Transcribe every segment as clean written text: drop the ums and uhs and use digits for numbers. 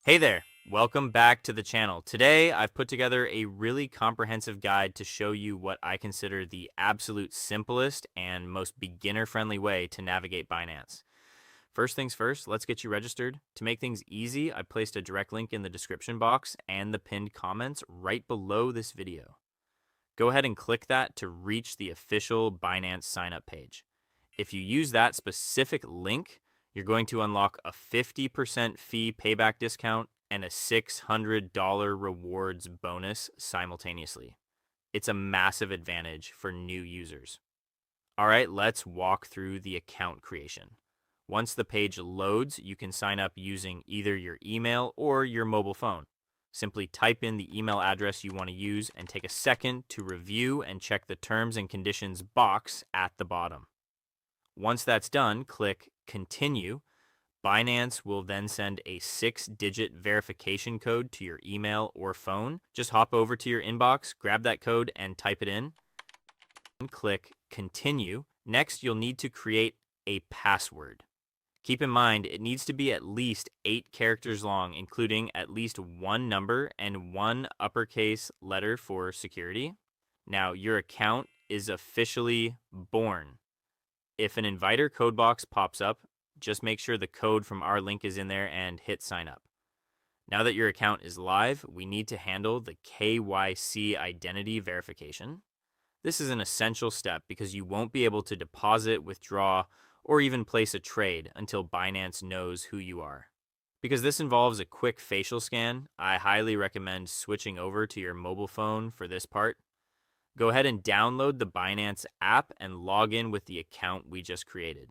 Hey there, welcome back to the channel. Today, I've put together a really comprehensive guide to show you what I consider the absolute simplest and most beginner-friendly way to navigate Binance. First things first, let's get you registered. To make things easy, I placed a direct link in the description box and the pinned comments right below this video. Go ahead and click that to reach the official Binance sign-up page. If you use that specific link, you're going to unlock a 50% fee payback discount and a $600 rewards bonus simultaneously. It's a massive advantage for new users. All right, let's walk through the account creation. Once the page loads, you can sign up using either your email or your mobile phone. Simply type in the email address you want to use and take a second to review and check the terms and conditions box at the bottom. Once that's done, click Continue. Binance will then send a 6-digit verification code to your email or phone. Just hop over to your inbox, grab that code, and type it in. And click Continue. Next, you'll need to create a password. Keep in mind, it needs to be at least 8 characters long, including at least one number and one uppercase letter for security. Now, your account is officially born. If an inviter code box pops up, just make sure the code from our link is in there and hit sign up. Now that your account is live, we need to handle the KYC identity verification. This is an essential step because you won't be able to deposit, withdraw, or even place a trade until Binance knows who you are. Because this involves a quick facial scan, I highly recommend switching over to your mobile phone for this part. Go ahead and download the Binance app and log in with the account we just created.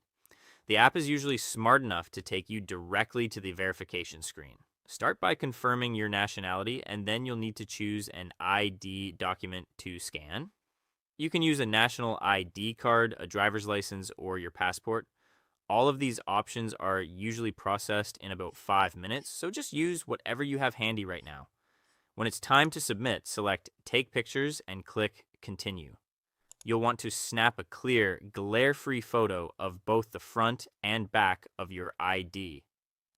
The app is usually smart enough to take you directly to the verification screen. Start by confirming your nationality, and then you'll need to choose an ID document to scan. You can use a national ID card, a driver's license, or your passport. All of these options are usually processed in about 5 minutes, so just use whatever you have handy right now. When it's time to submit, select Take Pictures and click Continue. You'll want to snap a clear, glare-free photo of both the front and back of your ID.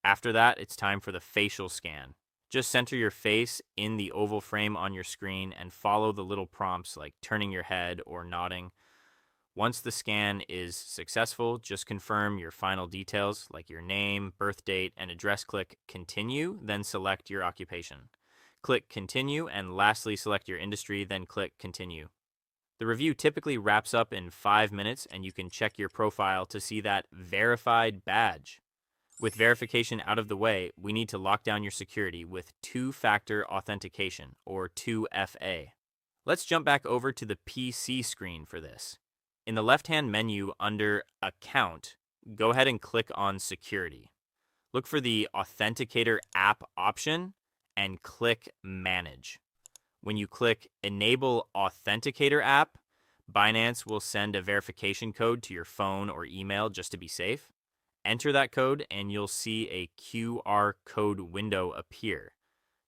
After that, it's time for the facial scan. Just center your face in the oval frame on your screen and follow the little prompts like turning your head or nodding. Once the scan is successful, just confirm your final details like your name, birth date, and address. Click Continue, then select your occupation. Click Continue, and lastly select your industry, then click Continue. The review typically wraps up in 5 minutes, and you can check your profile to see that verified badge. With verification out of the way, we need to lock down your security with two-factor authentication, or 2FA. Let's jump back over to the PC screen for this. In the left-hand menu under Account, go ahead and click on Security. Look for the Authenticator app option and click Manage. When you click Enable Authenticator app, Binance will send a verification code to your phone or email just to be safe. Enter that code and you'll see a QR code window appear.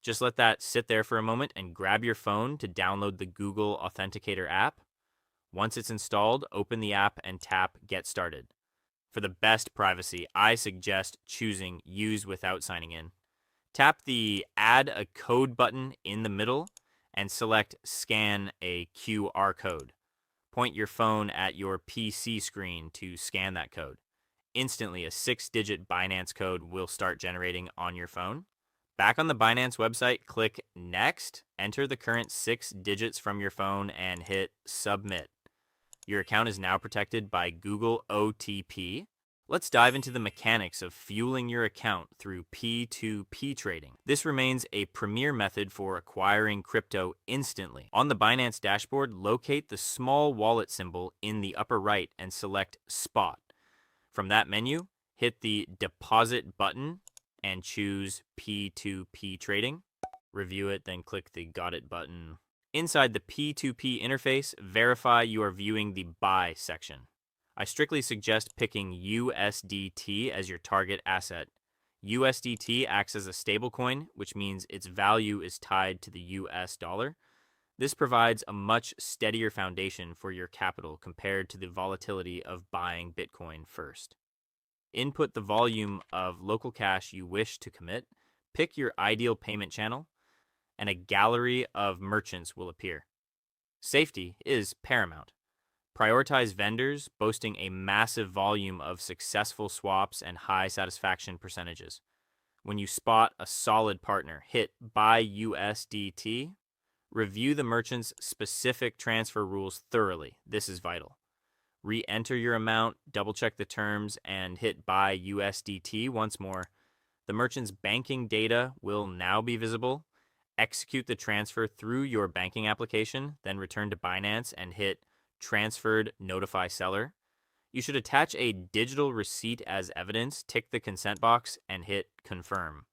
Just let that sit there for a moment and grab your phone to download the Google Authenticator app. Once it's installed, open the app and tap Get Started. For the best privacy, I suggest choosing Use without signing in. Tap the Add a Code button in the middle and select Scan a QR code. Point your phone at your PC screen to scan that code. Instantly, a 6-digit Binance code will start generating on your phone. Back on the Binance website, click Next, enter the current 6 digits from your phone, and hit Submit. Your account is now protected by Google OTP. Let's dive into the mechanics of fueling your account through P2P trading. This remains a premier method for acquiring crypto instantly. On the Binance dashboard, locate the small wallet symbol in the upper right and select Spot. From that menu, hit the Deposit button and choose P2P trading. Review it, then click the Got It button. Inside the P2P interface, verify you are viewing the Buy section. I strictly suggest picking USDT as your target asset. USDT acts as a stablecoin, which means its value is tied to the US dollar. This provides a much steadier foundation for your capital compared to the volatility of buying Bitcoin first. Input the volume of local cash you wish to commit, pick your ideal payment channel, and a gallery of merchants will appear. Safety is paramount. Prioritize vendors boasting a massive volume of successful swaps and high satisfaction percentages. When you spot a solid partner hit buy USDT, review the merchant's specific transfer rules thoroughly. This is vital. Re-enter your amount, double-check the terms, and hit buy USDT once more. The merchant's banking data will now be visible. Execute the transfer through your banking application, then return to Binance and hit transferred notify seller. You should attach a digital receipt as evidence, tick the consent box, and hit confirm.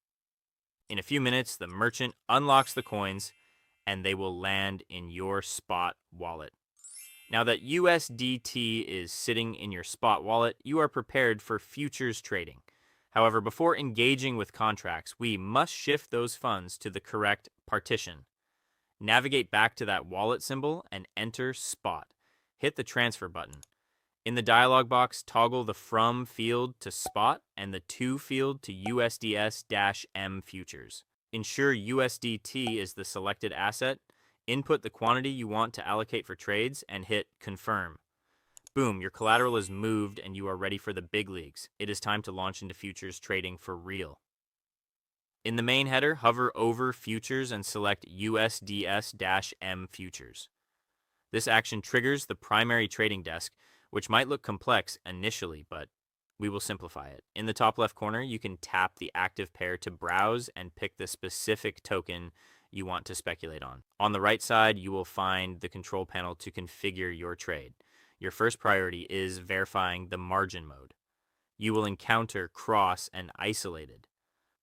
In a few minutes, the merchant unlocks the coins and they will land in your spot wallet. Now that USDT is sitting in your spot wallet, you are prepared for futures trading. However, before engaging with contracts, we must shift those funds to the correct partition. Navigate back to that wallet symbol and enter spot. Hit the transfer button. In the dialog box, toggle the from field to spot and the to field to USDS-M futures. Ensure USDT is the selected asset. Input the quantity you want to allocate for trades and hit confirm. Boom, your collateral is moved and you are ready for the big leagues. It is time to launch into futures trading for real. In the main header, hover over futures and select USDS-M futures. This action triggers the primary trading desk, which might look complex initially, but we will simplify it. In the top left corner, you can tap the active pair to browse and pick the specific token you want to speculate on. On the right side, you will find the control panel to configure your trade. Your first priority is verifying the margin mode. You will encounter cross and isolated.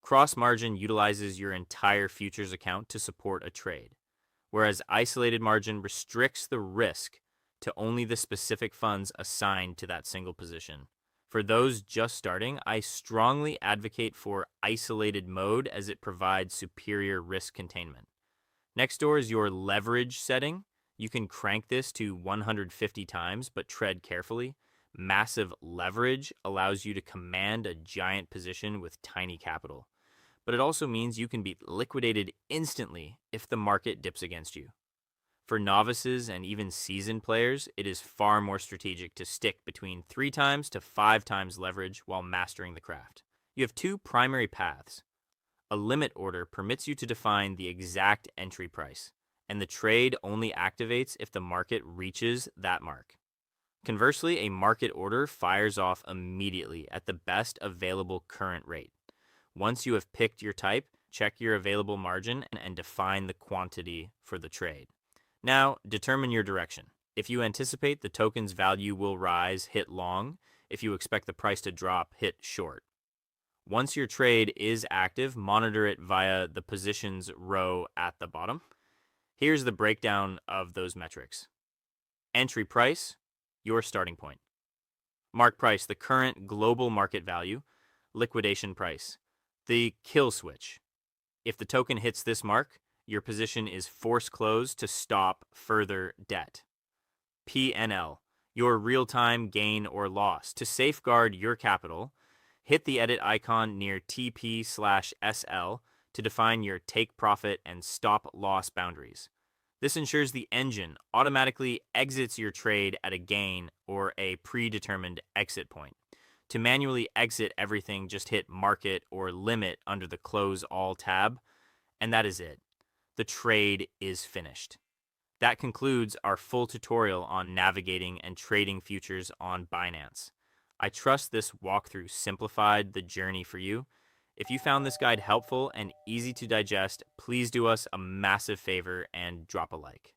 Cross margin utilizes your entire futures account to support a trade, whereas isolated margin restricts the risk to only the specific funds assigned to that single position. For those just starting, I strongly advocate for isolated mode as it provides superior risk containment. Next door is your leverage setting. You can crank this to 150 times, but tread carefully. Massive leverage allows you to command a giant position with tiny capital, but it also means you can be liquidated instantly if the market dips against you. For novices and even seasoned players, it is far more strategic to stick between 3 times to 5 times leverage while mastering the craft. You have 2 primary paths. A limit order permits you to define the exact entry price, and the trade only activates if the market reaches that mark. Conversely, a market order fires off immediately at the best available current rate. Once you have picked your type, check your available margin and define the quantity for the trade. Now, determine your direction. If you anticipate the token's value will rise, hit long. If you expect the price to drop, hit short. Once your trade is active, monitor it via the positions row at the bottom. Here's the breakdown of those metrics. Entry price, your starting point. Mark price, the current global market value. Liquidation price, the kill switch. If the token hits this mark, your position is force closed to stop further debt. PNL, your real-time gain or loss. To safeguard your capital, hit the edit icon near TP/SL to define your take profit and stop loss boundaries. This ensures the engine automatically exits your trade at a gain or a predetermined exit point. To manually exit everything, just hit market or limit under the close all tab, and that is it. The trade is finished. That concludes our full tutorial on navigating and trading futures on Binance. I trust this walkthrough simplified the journey for you. If you found this guide helpful and easy to digest, please do us a massive favor and drop a like.